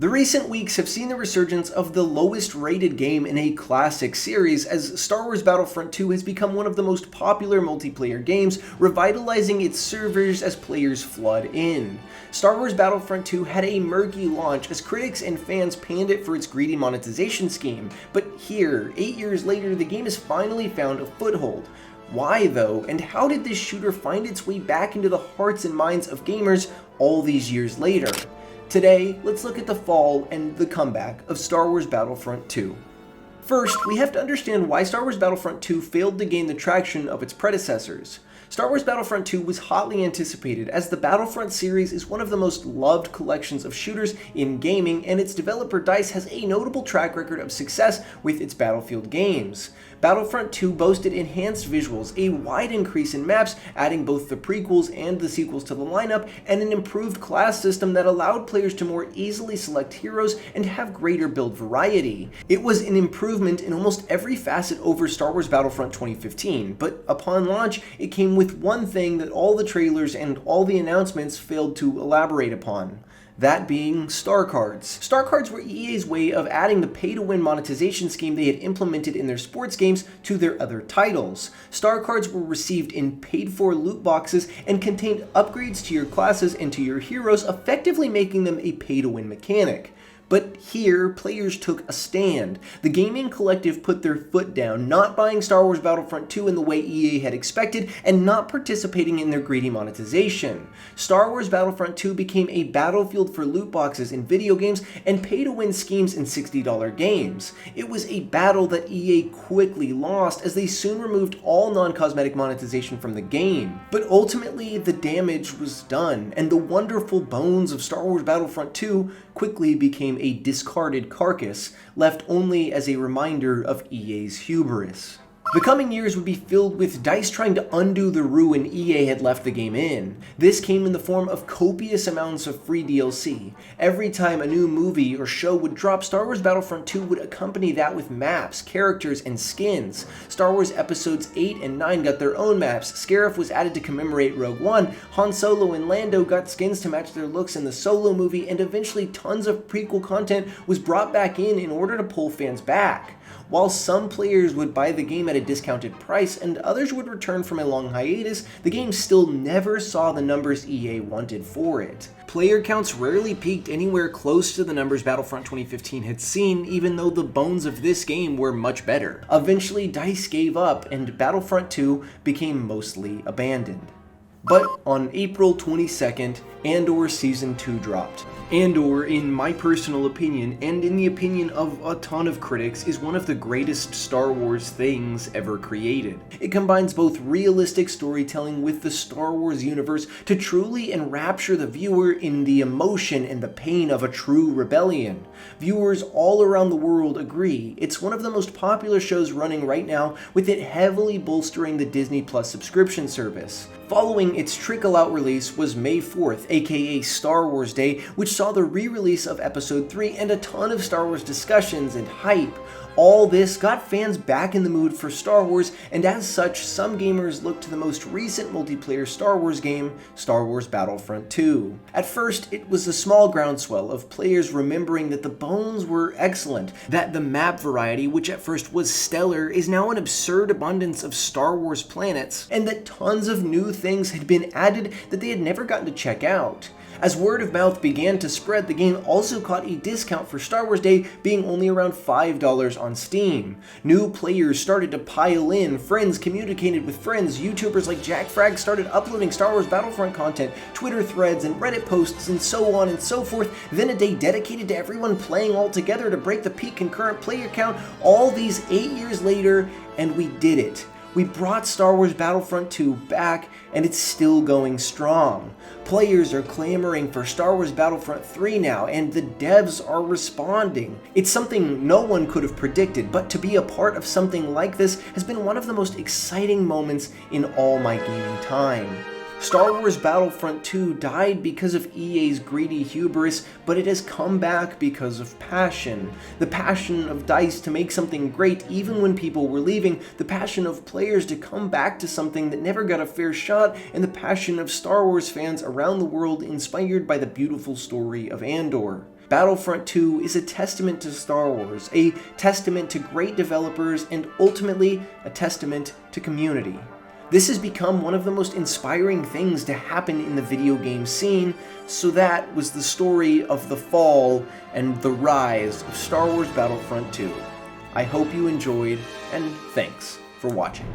The recent weeks have seen the resurgence of the lowest rated game in a classic series, as Star Wars Battlefront 2 has become one of the most popular multiplayer games, revitalizing its servers as players flood in. Star Wars Battlefront 2 had a murky launch as critics and fans panned it for its greedy monetization scheme, but here, 8 years later, the game has finally found a foothold. Why though, and how did this shooter find its way back into the hearts and minds of gamers all these years later? Today, let's look at the fall and the comeback of Star Wars Battlefront 2. First, we have to understand why Star Wars Battlefront 2 failed to gain the traction of its predecessors. Star Wars Battlefront 2 was hotly anticipated, as the Battlefront series is one of the most loved collections of shooters in gaming, and its developer DICE has a notable track record of success with its Battlefield games. Battlefront 2 boasted enhanced visuals, a wide increase in maps, adding both the prequels and the sequels to the lineup, and an improved class system that allowed players to more easily select heroes and have greater build variety. It was an improvement in almost every facet over Star Wars Battlefront 2015, but upon launch, it came with one thing that all the trailers and all the announcements failed to elaborate upon. That being Star Cards. Star Cards were EA's way of adding the pay-to-win monetization scheme they had implemented in their sports games to their other titles. Star Cards were received in paid-for loot boxes and contained upgrades to your classes and to your heroes, effectively making them a pay-to-win mechanic. But here, players took a stand. The gaming collective put their foot down, not buying Star Wars Battlefront 2 in the way EA had expected, and not participating in their greedy monetization. Star Wars Battlefront 2 became a battlefield for loot boxes in video games and pay-to-win schemes in $60 games. It was a battle that EA quickly lost, as they soon removed all non-cosmetic monetization from the game. But ultimately, the damage was done, and the wonderful bones of Star Wars Battlefront 2 quickly became a discarded carcass, left only as a reminder of EA's hubris. The coming years would be filled with DICE trying to undo the ruin EA had left the game in. This came in the form of copious amounts of free DLC. Every time a new movie or show would drop, Star Wars Battlefront 2 would accompany that with maps, characters, and skins. Star Wars Episodes 8 and 9 got their own maps, Scarif was added to commemorate Rogue One, Han Solo and Lando got skins to match their looks in the Solo movie, and eventually tons of prequel content was brought back in order to pull fans back. While some players would buy the game at a discounted price and others would return from a long hiatus, the game still never saw the numbers EA wanted for it. Player counts rarely peaked anywhere close to the numbers Battlefront 2015 had seen, even though the bones of this game were much better. Eventually, DICE gave up and Battlefront 2 became mostly abandoned. But on April 22nd, Andor Season 2 dropped. Andor, in my personal opinion, and in the opinion of a ton of critics, is one of the greatest Star Wars things ever created. It combines both realistic storytelling with the Star Wars universe to truly enrapture the viewer in the emotion and the pain of a true rebellion. Viewers all around the world agree it's one of the most popular shows running right now, with it heavily bolstering the Disney Plus subscription service. Following its trickle-out release was May 4th, aka Star Wars Day, which saw the re-release of Episode 3 and a ton of Star Wars discussions and hype. All this got fans back in the mood for Star Wars, and as such, some gamers looked to the most recent multiplayer Star Wars game, Star Wars Battlefront 2. At first, it was a small groundswell of players remembering that the bones were excellent, that the map variety, which at first was stellar, is now an absurd abundance of Star Wars planets, and that tons of new things had been added that they had never gotten to check out. As word of mouth began to spread, the game also caught a discount for Star Wars Day, being only around $5 on Steam. New players started to pile in, friends communicated with friends, YouTubers like Jack Frag started uploading Star Wars Battlefront content, Twitter threads and Reddit posts and so on and so forth, then a day dedicated to everyone playing all together to break the peak concurrent player count, all these 8 years later, and we did it. We brought Star Wars Battlefront 2 back, and it's still going strong. Players are clamoring for Star Wars Battlefront 3 now, and the devs are responding. It's something no one could have predicted, but to be a part of something like this has been one of the most exciting moments in all my gaming time. Star Wars Battlefront 2 died because of EA's greedy hubris, but it has come back because of passion. The passion of DICE to make something great even when people were leaving, the passion of players to come back to something that never got a fair shot, and the passion of Star Wars fans around the world inspired by the beautiful story of Andor. Battlefront 2 is a testament to Star Wars, a testament to great developers, and ultimately a testament to community. This has become one of the most inspiring things to happen in the video game scene, so that was the story of the fall and the rise of Star Wars Battlefront 2. I hope you enjoyed, and thanks for watching.